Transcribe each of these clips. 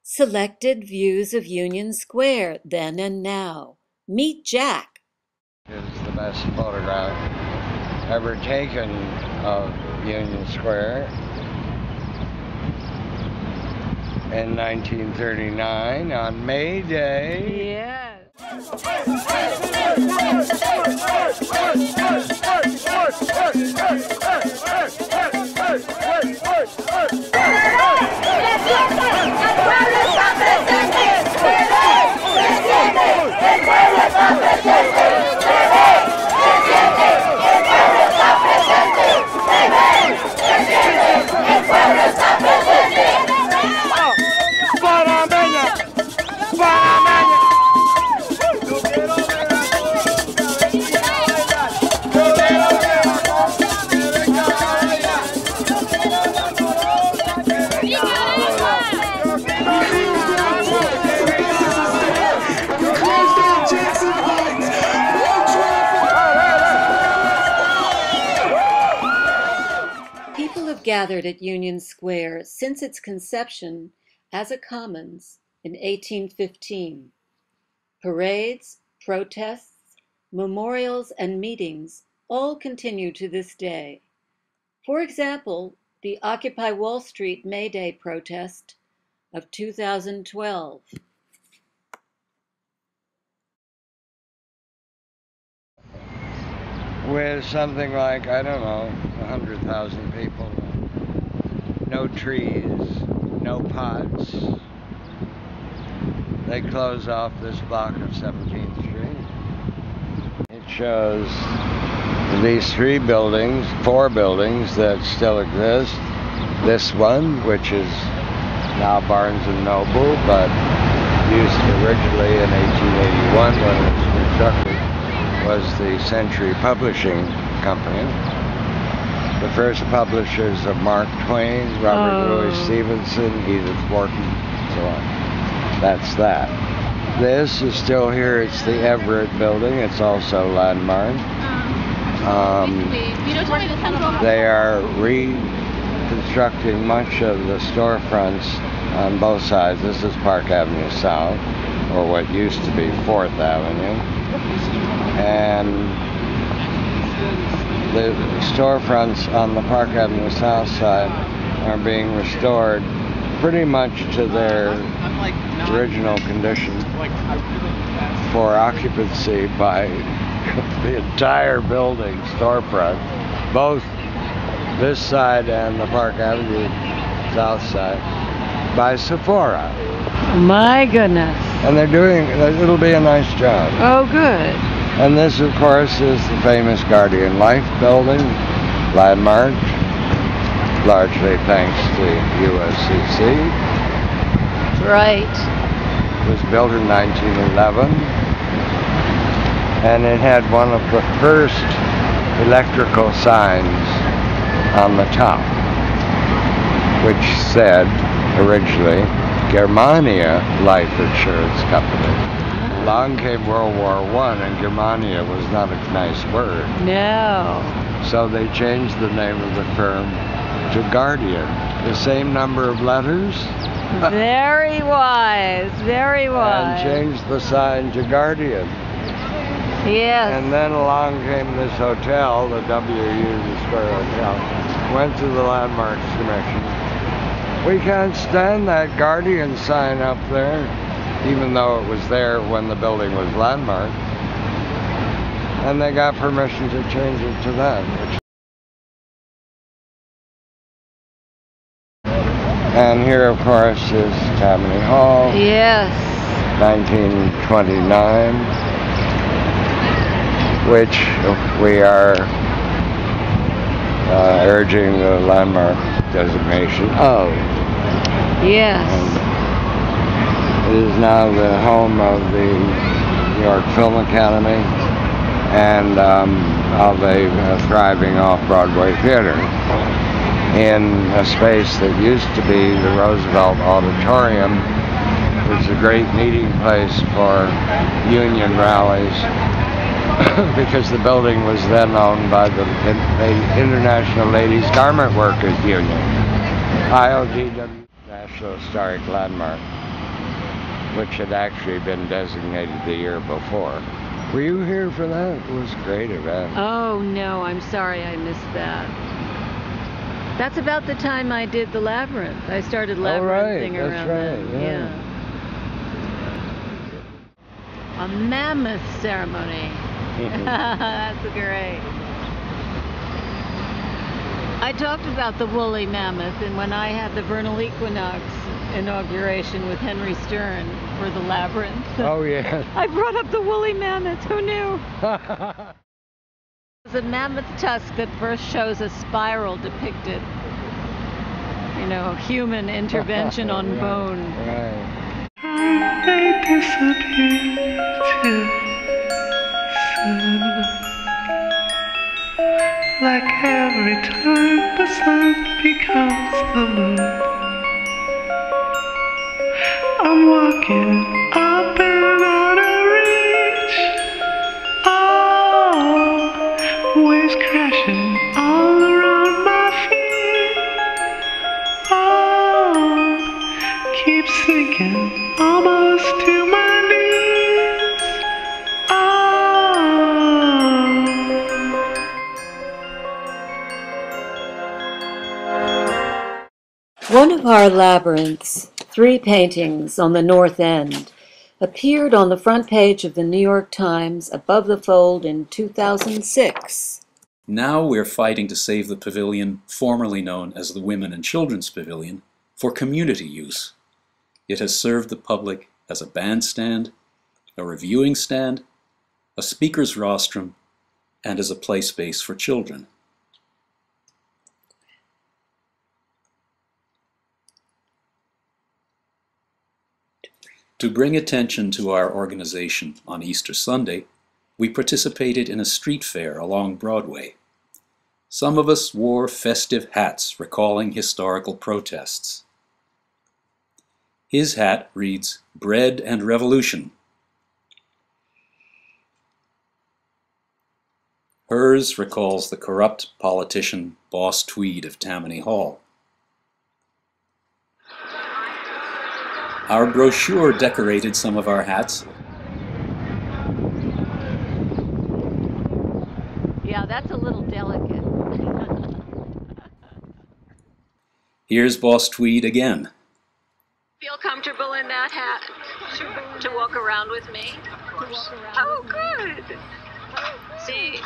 Selected views of Union Square, then and now. Meet Jack. Is the best photograph ever taken of Union Square in 1939 on May Day. Yeah. People have gathered at Union Square since its conception as a commons in 1815. Parades, protests, memorials, and meetings all continue to this day. For example, the Occupy Wall Street May Day protest of 2012. With something like, I don't know, 100,000 people. No trees, no pots. They close off this block of 17th Street. It shows these four buildings that still exist. This one, which is now Barnes & Noble, but used originally in 1881 when it was constructed, was the Century Publishing Company. The first publishers of Mark Twain, Robert Louis Stevenson, Edith Wharton, and so on. That's that. This is still here. It's the Everett Building. It's also landmark. They are reconstructing much of the storefronts on both sides. This is Park Avenue South, or what used to be 4th Avenue. And the storefronts on the Park Avenue South side are being restored pretty much to their original condition for occupancy by the entire building storefront, both this side and the Park Avenue South side, by Sephora. My goodness. And it'll be a nice job. Oh, good. And this, of course, is the famous Guardian Life building, landmark, largely thanks to USCC. Right. It was built in 1911, and it had one of the first electrical signs on the top, which said, originally, Germania Life Insurance Company. Along came World War I, and Germania was not a nice word. No. So they changed the name of the firm to Guardian. The same number of letters. Very wise, very wise. And changed the sign to Guardian. Yes. And then along came this hotel, the W Union Square Hotel. Went to the Landmarks Commission. We can't stand that Guardian sign up there, even though it was there when the building was landmark. And they got permission to change it to that. And here, of course, is Tammany Hall. Yes. 1929, which we are urging the landmark designation of. Yes. And it is now the home of the New York Film Academy and of a thriving off-Broadway theater in a space that used to be the Roosevelt Auditorium, which is a great meeting place for union rallies because the building was then owned by the International Ladies Garment Workers Union, IODW, National Historic Landmark. which had actually been designated the year before. Were you here for that? It was a great event. Oh no, I'm sorry I missed that. That's about the time I did the labyrinth. I started labyrinthing around then. Yeah. A mammoth ceremony. That's great. I talked about the woolly mammoth, and when I had the vernal equinox inauguration with Henry Stern for the labyrinth. Oh yeah. I brought up the woolly mammoth. Who knew? It's a mammoth tusk that first shows a spiral depicted. You know, human intervention on bone. Right. They disappear too soon. Like every time the sun becomes the moon. I'm walking up and out of reach. Oh, waves crashing all around my feet. Oh, keep sinking almost to my knees. Oh. One of our labyrinths, 3 paintings on the north end, appeared on the front page of the New York Times above the fold in 2006. Now we're fighting to save the pavilion, formerly known as the Women and Children's Pavilion, for community use. It has served the public as a bandstand, a reviewing stand, a speaker's rostrum, and as a play space for children. To bring attention to our organization on Easter Sunday, we participated in a street fair along Broadway. Some of us wore festive hats recalling historical protests. His hat reads, "Bread and Revolution." Hers recalls the corrupt politician Boss Tweed of Tammany Hall. Our brochure decorated some of our hats. Yeah, that's a little delicate. Here's Boss Tweed again. Feel comfortable in that hat to walk around with me? Oh, good. See,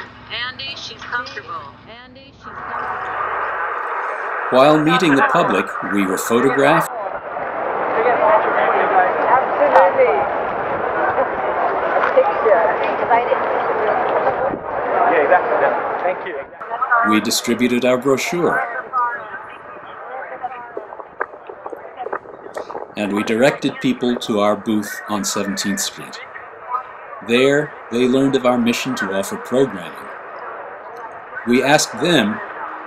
Andy, she's comfortable. Andy, she's comfortable. While meeting the public, we were photographed. Absolutely. A picture. Yeah, exactly. Thank you. We distributed our brochure. And we directed people to our booth on 17th Street. There, they learned of our mission to offer programming. We asked them,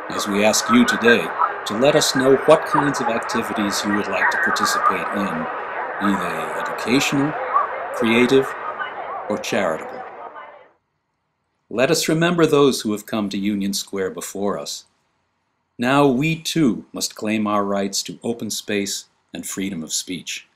as we ask you today, to let us know what kinds of activities you would like to participate in, be they educational, creative, or charitable. Let us remember those who have come to Union Square before us. Now we too must claim our rights to open space and freedom of speech.